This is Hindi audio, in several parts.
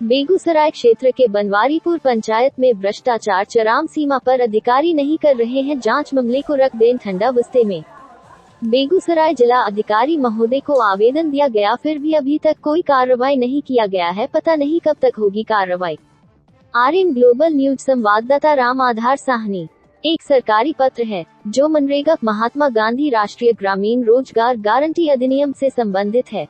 बेगूसराय क्षेत्र के बनवारीपुर पंचायत में भ्रष्टाचार चरम सीमा पर, अधिकारी नहीं कर रहे हैं जांच, मामले को रख दें ठंडा बस्ते में। बेगूसराय जिला अधिकारी महोदय को आवेदन दिया गया, फिर भी अभी तक कोई कार्रवाई नहीं किया गया है। पता नहीं कब तक होगी कार्रवाई। आरएम ग्लोबल न्यूज संवाददाता राम आधार साहनी। एक सरकारी पत्र है जो मनरेगा महात्मा गांधी राष्ट्रीय ग्रामीण रोजगार गारंटी अधिनियम से संबंधित है।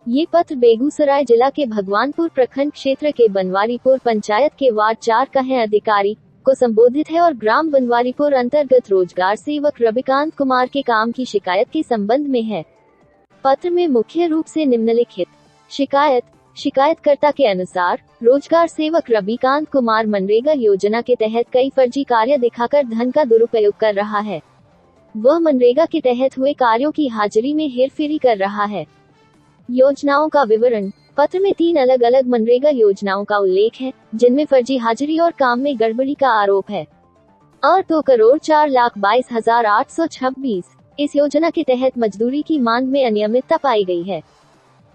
ये पत्र बेगूसराय जिला के भगवानपुर प्रखंड क्षेत्र के बनवारीपुर पंचायत के वार्ड 4 का है अधिकारी को संबोधित है और ग्राम बनवारीपुर अंतर्गत रोजगार सेवक रविकांत कुमार के काम की शिकायत के संबंध में है। पत्र में मुख्य रूप से निम्नलिखित शिकायतकर्ता के अनुसार रोजगार सेवक रविकांत कुमार मनरेगा योजना के तहत कई फर्जी कार्य दिखाकर धन का दुरुपयोग कर रहा है। वह मनरेगा के तहत हुए कार्यों की हाजिरी में हेरफेरी कर रहा है। योजनाओं का विवरण। पत्र में 3 अलग अलग मनरेगा योजनाओं का उल्लेख है जिनमें फर्जी हाजिरी और काम में गड़बड़ी का आरोप है। 2,04,22,826 इस योजना के तहत मजदूरी की मांग में अनियमितता पाई गई है।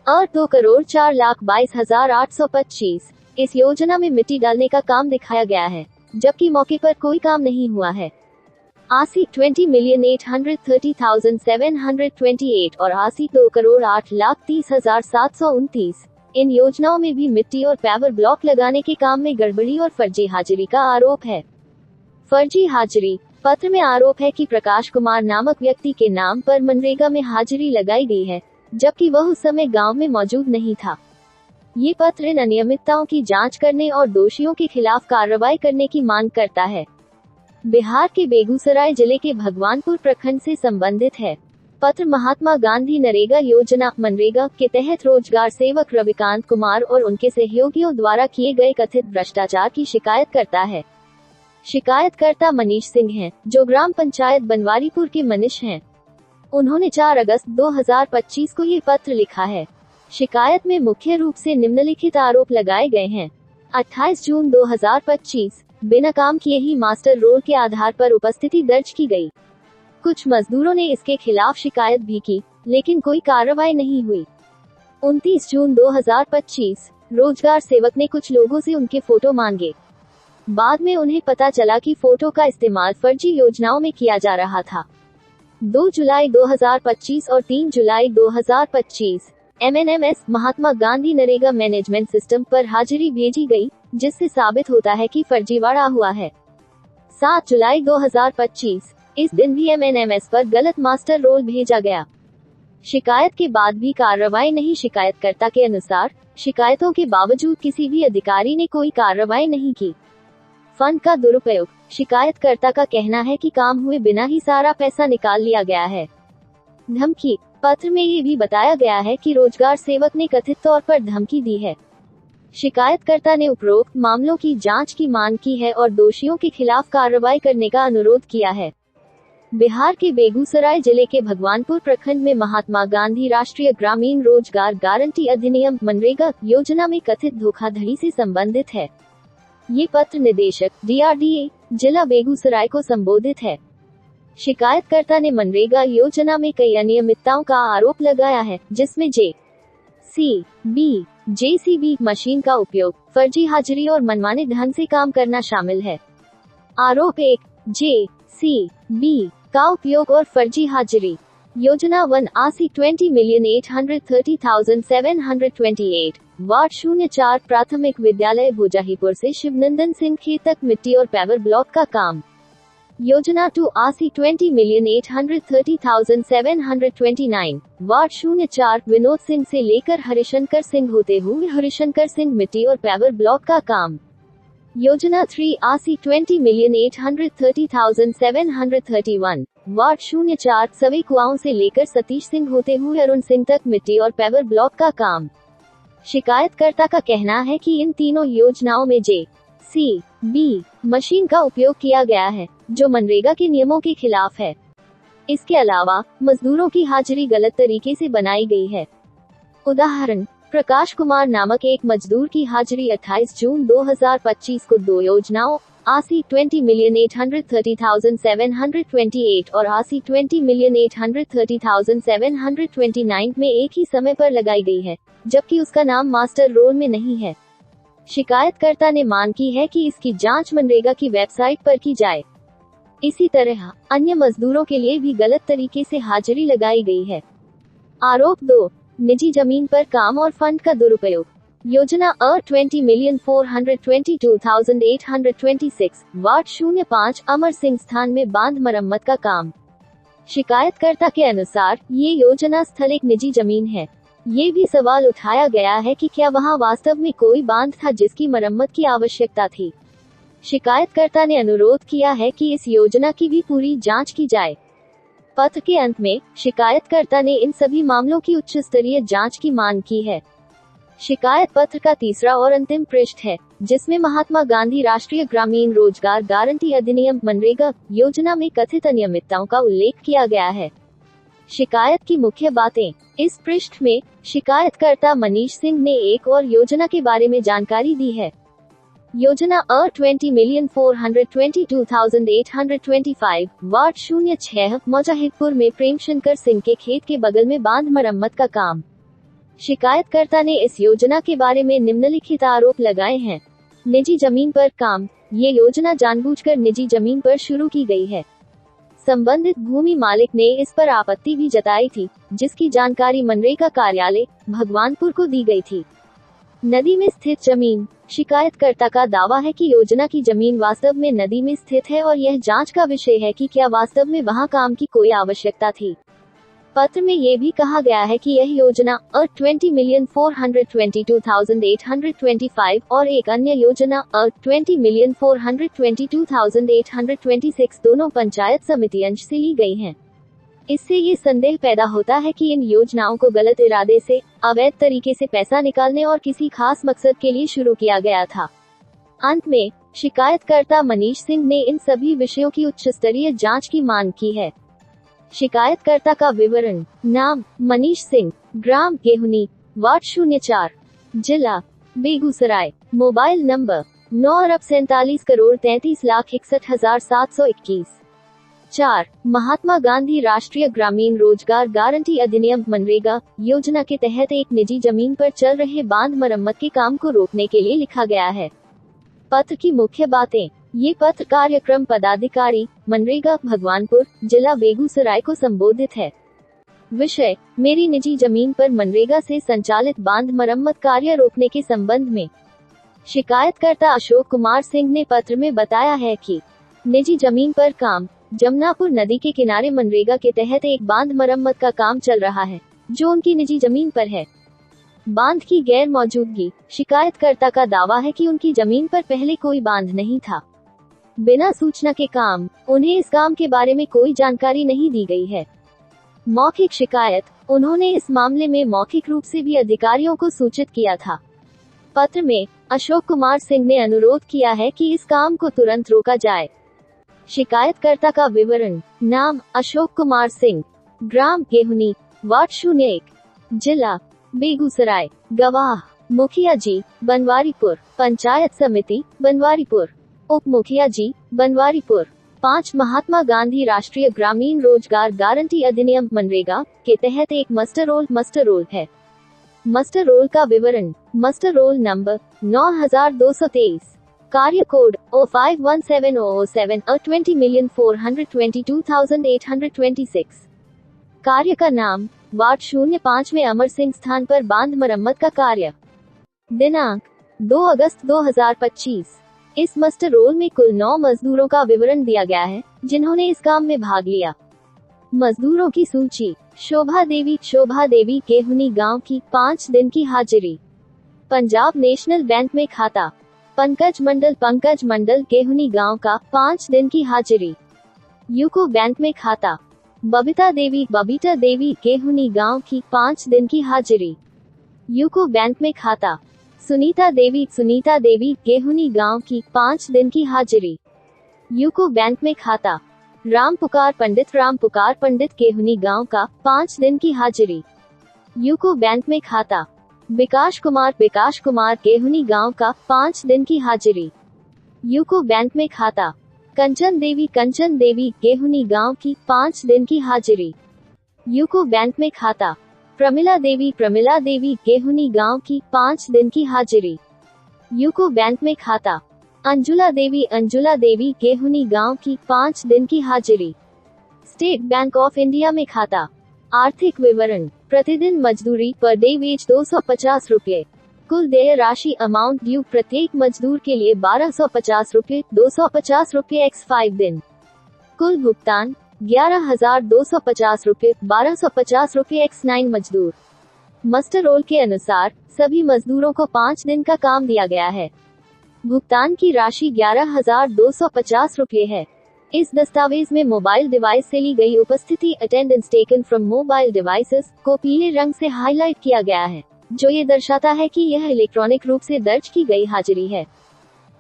2,04,22,825 इस योजना में मिट्टी डालने का काम दिखाया गया है, जबकि मौके पर कोई काम नहीं हुआ है। 20,830,728 और 2,08,30,729 इन योजनाओं में भी मिट्टी और पेवर ब्लॉक लगाने के काम में गड़बड़ी और फर्जी हाजिरी का आरोप है। फर्जी हाजिरी। पत्र में आरोप है कि प्रकाश कुमार नामक व्यक्ति के नाम पर मनरेगा में हाजिरी लगाई गई है, जबकि वह उस समय गांव में मौजूद नहीं था। ये पत्र इन अनियमितताओं की जांच करने और दोषियों के खिलाफ कार्रवाई करने की मांग करता है। बिहार के बेगूसराय जिले के भगवानपुर प्रखंड से संबंधित है। पत्र महात्मा गांधी नरेगा योजना मनरेगा के तहत रोजगार सेवक रविकांत कुमार और उनके सहयोगियों द्वारा किए गए कथित भ्रष्टाचार की शिकायत करता है। शिकायतकर्ता मनीष सिंह हैं, जो ग्राम पंचायत बनवारीपुर के मनीष हैं। उन्होंने 4 अगस्त 2025 को ये पत्र लिखा है। शिकायत में मुख्य रूप से निम्नलिखित आरोप लगाए गए हैं। 28 जून 2025 बिना काम किए ही मास्टर रोल के आधार पर उपस्थिति दर्ज की गई। कुछ मजदूरों ने इसके खिलाफ शिकायत भी की, लेकिन कोई कार्रवाई नहीं हुई। 29 जून 2025 रोजगार सेवक ने कुछ लोगों से उनके फोटो मांगे। बाद में उन्हें पता चला कि फोटो का इस्तेमाल फर्जी योजनाओं में किया जा रहा था। 2 जुलाई 2025 और 3 जुलाई 2025 MNMS Mahatma Gandhi NREGA management system पर हाजिरी भेजी गई, जिससे साबित होता है कि फर्जीवाड़ा हुआ है। 7 जुलाई 2025 इस दिन भी MNMS पर गलत मास्टर रोल भेजा गया। शिकायत के बाद भी कार्रवाई नहीं। शिकायतकर्ता के अनुसार शिकायतों के बावजूद किसी भी अधिकारी ने कोई कार्रवाई नहीं की। फंड का दुरुपयोग। शिकायतकर्ता का कहना है कि काम हुए बिना ही सारा पैसा निकाल लिया गया है। धमकी। पत्र में ये भी बताया गया है कि रोजगार सेवक ने कथित तौर पर धमकी दी है। शिकायतकर्ता ने उपरोक्त मामलों की जांच की मांग की है और दोषियों के खिलाफ कार्रवाई करने का अनुरोध किया है। बिहार के बेगूसराय जिले के भगवानपुर प्रखंड में महात्मा गांधी राष्ट्रीय ग्रामीण रोजगार गारंटी अधिनियम मनरेगा योजना में कथित धोखाधड़ी से संबंधित है। ये पत्र निदेशक DRDA जिला बेगूसराय को संबोधित है। शिकायतकर्ता ने मनरेगा योजना में कई अनियमितताओं का आरोप लगाया है, जिसमें JCB मशीन का उपयोग, फर्जी हाजिरी और मनमाने ढंग से काम करना शामिल है। आरोप 1 JCB का उपयोग और फर्जी हाजिरी। योजना 1 20,830,728 वार्ड 04 प्राथमिक विद्यालय भोजाहीपुर से शिवनंदन सिंह खेत तक मिट्टी और पेवर ब्लॉक का काम। योजना 2 20,830,729 वार्ड 04 विनोद सिंह से लेकर हरिशंकर सिंह होते हुए हरिशंकर सिंह मिट्टी और पेवर ब्लॉक का काम। योजना 3 20,830,731 वार्ड 04 सभी कुआओं से लेकर सतीश सिंह होते हुए अरुण सिंह तक मिट्टी और पेवर ब्लॉक का काम। शिकायतकर्ता का कहना है कि इन तीनों योजनाओं में JCB मशीन का उपयोग किया गया है, जो मनरेगा के नियमों के खिलाफ है। इसके अलावा मजदूरों की हाजिरी गलत तरीके से बनाई गई है। उदाहरण, प्रकाश कुमार नामक एक मजदूर की हाजिरी 28 जून 2025 को 2 योजनाओं 20,830,728 और 20,830,729 में एक ही समय पर लगाई गई है, जबकि उसका नाम मास्टर रोल में नहीं है। शिकायतकर्ता ने मांग की है कि इसकी जांच मनरेगा की वेबसाइट पर की जाए। इसी तरह अन्य मजदूरों के लिए भी गलत तरीके से हाजिरी लगाई गई है। आरोप 2, निजी जमीन पर काम और फंड का दुरुपयोग। योजना 20,422,826 वार्ड 05 अमर सिंह स्थान में बांध मरम्मत का काम। शिकायतकर्ता के अनुसार ये योजना स्थल एक निजी जमीन है। ये भी सवाल उठाया गया है कि क्या वहां वास्तव में कोई बांध था जिसकी मरम्मत की आवश्यकता थी। शिकायतकर्ता ने अनुरोध किया है कि इस योजना की भी पूरी जांच की जाए। पत्र के अंत में शिकायतकर्ता ने इन सभी मामलों की उच्च स्तरीय जांच की मांग की है। शिकायत पत्र का तीसरा और अंतिम पृष्ठ है, जिसमें महात्मा गांधी राष्ट्रीय ग्रामीण रोजगार गारंटी अधिनियम मनरेगा योजना में कथित अनियमितताओं का उल्लेख किया गया है। शिकायत की मुख्य बातें। इस पृष्ठ में शिकायतकर्ता मनीष सिंह ने एक और योजना के बारे में जानकारी दी है। योजना 20,422,825 वार्ड 06 मुजाहिदपुर में प्रेमशंकर सिंह के खेत के बगल में बांध मरम्मत का काम। शिकायतकर्ता ने इस योजना के बारे में निम्नलिखित आरोप लगाए हैं। निजी जमीन पर काम। ये योजना जानबूझकर निजी जमीन पर शुरू की गई है। संबंधित भूमि मालिक ने इस पर आपत्ति भी जताई थी, जिसकी जानकारी मनरेगा कार्यालय भगवानपुर को दी गई थी। नदी में स्थित जमीन। शिकायतकर्ता का दावा है कि योजना की जमीन वास्तव में नदी में स्थित है और यह जांच का विषय है कि क्या वास्तव में वहां काम की कोई आवश्यकता थी। पत्र में ये भी कहा गया है कि यह योजना 20,422,825 और एक अन्य योजना 20,422,826 दोनों पंचायत समिति अंश से ली गई हैं। इससे ये संदेह पैदा होता है कि इन योजनाओं को गलत इरादे से, अवैध तरीके से पैसा निकालने और किसी खास मकसद के लिए शुरू किया गया था। अंत में शिकायतकर्ता मनीष सिंह ने इन सभी विषयों की उच्च स्तरीय जांच की मांग की है। शिकायतकर्ता का विवरण। नाम मनीष सिंह, ग्राम गेहुनी, वार्ड 04, जिला बेगूसराय। Mobile number 9,47,33,61,721। 4. महात्मा गांधी राष्ट्रीय ग्रामीण रोजगार गारंटी अधिनियम मनरेगा योजना के तहत एक निजी जमीन पर चल रहे बांध मरम्मत के काम को रोकने के लिए लिखा गया है। पत्र की मुख्य बातें। ये पत्र कार्यक्रम पदाधिकारी मनरेगा भगवानपुर जिला बेगूसराय को संबोधित है। विषय मेरी निजी जमीन पर मनरेगा से संचालित बांध मरम्मत कार्य रोकने के संबंध में। शिकायतकर्ता अशोक कुमार सिंह ने पत्र में बताया है कि निजी जमीन पर काम। जमुनापुर नदी के किनारे मनरेगा के तहत एक बांध मरम्मत का काम चल रहा है, जो उनकी निजी जमीन पर है। बांध की गैर मौजूदगी। शिकायतकर्ता का दावा है कि उनकी जमीन पर पहले कोई बांध नहीं था। बिना सूचना के काम। उन्हें इस काम के बारे में कोई जानकारी नहीं दी गई है। मौखिक शिकायत। उन्होंने इस मामले में मौखिक रूप से भी अधिकारियों को सूचित किया था। पत्र में अशोक कुमार सिंह ने अनुरोध किया है कि इस काम को तुरंत रोका जाए। शिकायतकर्ता का विवरण। नाम अशोक कुमार सिंह, ग्राम गेहुनी, वार्ड 01, जिला बेगूसराय। गवाह मुखिया जी बनवारीपुर, पंचायत समिति बनवारीपुर, उप मुखिया जी बनवारीपुर। 5. महात्मा गांधी राष्ट्रीय ग्रामीण रोजगार गारंटी अधिनियम मनरेगा के तहत एक मस्टर रोल है। मस्टर रोल का विवरण। मस्टर रोल नंबर 9223, कार्य कोड 05170007 और 20,422,826। कार्य का नाम वार्ड 05 में अमर सिंह स्थान पर बांध मरम्मत का कार्य। दिनांक 2 अगस्त 2025। इस मस्टर रोल में कुल 9 मजदूरों का विवरण दिया गया है, जिन्होंने इस काम में भाग लिया। मजदूरों की सूची। शोभा देवी गेहुनी गांव की 5 दिन की हाजिरी। पंजाब नेशनल बैंक में खाता। पंकज मंडल गेहुनी गांव का 5 दिन की हाजिरी। यूको बैंक में खाता। बबीता देवी गेहुनी गांव की 5 दिन की हाजिरी। यूको बैंक में खाता। सुनीता देवी गेहुनी गांव की 5 दिन की हाजिरी। यूको बैंक में खाता। राम पुकार पंडित गेहुनी गांव का 5 दिन की हाजिरी। यूको बैंक में खाता। विकास कुमार गेहुनी गांव का 5 दिन की हाजिरी। यूको बैंक में खाता। कंचन देवी गेहुनी गांव की 5 दिन की हाजिरी। यूको बैंक में खाता। प्रमिला देवी गेहुनी गांव की 5 दिन की हाजिरी। यूको बैंक में खाता। अंजुला देवी केहुनी गांव की 5 दिन की हाजिरी। स्टेट बैंक ऑफ इंडिया में खाता। आर्थिक विवरण। प्रतिदिन मजदूरी पर डे वेज 250 रुपये। कुल देय राशि अमाउंट ड्यू प्रत्येक मजदूर के लिए 1250 रुपये, 250 रुपये x 5 दिन। कुल भुगतान 11,250 रुपये, 1250 रुपये x 9 मजदूर। मस्टर रोल के अनुसार सभी मजदूरों को 5 दिन का काम दिया गया है। भुगतान की राशि 11,250 रुपये है। इस दस्तावेज में मोबाइल डिवाइस से ली गई उपस्थिति attendance taken from mobile devices को पीले रंग से हाईलाइट किया गया है, जो ये दर्शाता है कि यह इलेक्ट्रॉनिक रूप से दर्ज की गई हाजिरी है।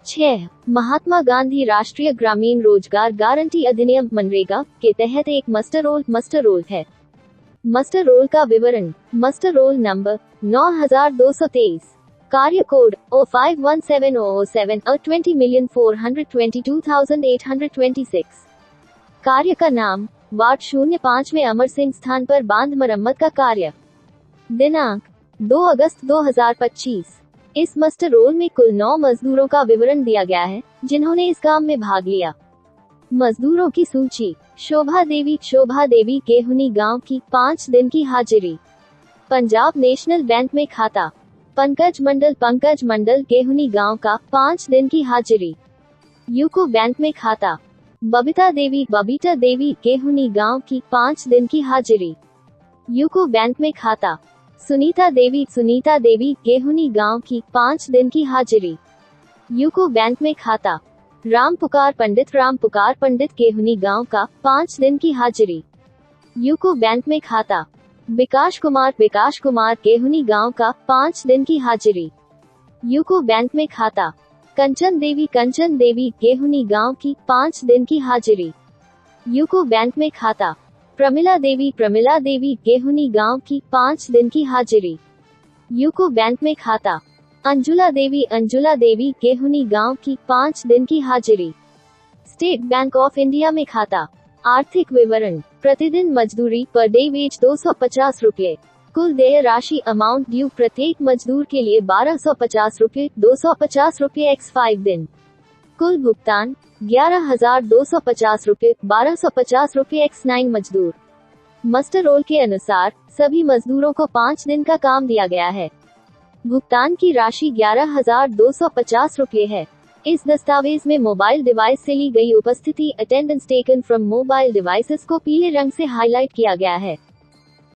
6. महात्मा गांधी राष्ट्रीय ग्रामीण रोजगार गारंटी अधिनियम मनरेगा के तहत एक मस्टर रोल है। मस्टर रोल का विवरण। Muster roll number 9223। कार्य कोड O517007 और 20,422,826। कार्य का नाम वार्ड 05 में अमर सिंह स्थान पर बांध मरम्मत का कार्य। दिनांक 2 अगस्त 2025। इस मस्टर रोल में कुल 9 मजदूरों का विवरण दिया गया है, जिन्होंने इस काम में भाग लिया। मजदूरों की सूची। शोभा देवी केहुनी गांव की 5 दिन की हाजिरी। पंजाब नेशनल बैंक में खाता। पंकज मंडल केहुनी गांव का 5 दिन की हाजिरी। यूको बैंक में खाता। बबीता देवी केहुनी गांव की 5 दिन की हाजिरी। यूको बैंक में खाता। सुनीता देवी केहुनी गांव की 5 दिन की हाजिरी। यूको बैंक में खाता। राम पुकार पंडित केहुनी गांव का 5 दिन की हाजिरी। यूको बैंक में खाता। विकास कुमार केहुनी गांव का 5 दिन की हाजिरी। यूको बैंक में खाता। कंचन देवी केहुनी गांव की 5 दिन की हाजिरी। यूको बैंक में खाता। प्रमिला देवी केहुनी गांव की 5 दिन की हाजिरी। यूको बैंक में खाता। अंजुला देवी केहुनी गांव की 5 दिन की हाजिरी। स्टेट बैंक ऑफ इंडिया में खाता। आर्थिक विवरण। प्रतिदिन मजदूरी पर डे वेज 250 रुपये। कुल देय राशि अमाउंट ड्यू प्रत्येक मजदूर के लिए 1250 रुपये, 250 रुपये x 5 दिन। कुल भुगतान 11,250 रुपये, 1250 रुपये x 9 मजदूर। मस्टर रोल के अनुसार सभी मजदूरों को 5 दिन का काम दिया गया है। भुगतान की राशि 11,250 रुपये है। इस दस्तावेज में मोबाइल डिवाइस से ली गई उपस्थिति attendance taken from mobile devices को पीले रंग से हाईलाइट किया गया है,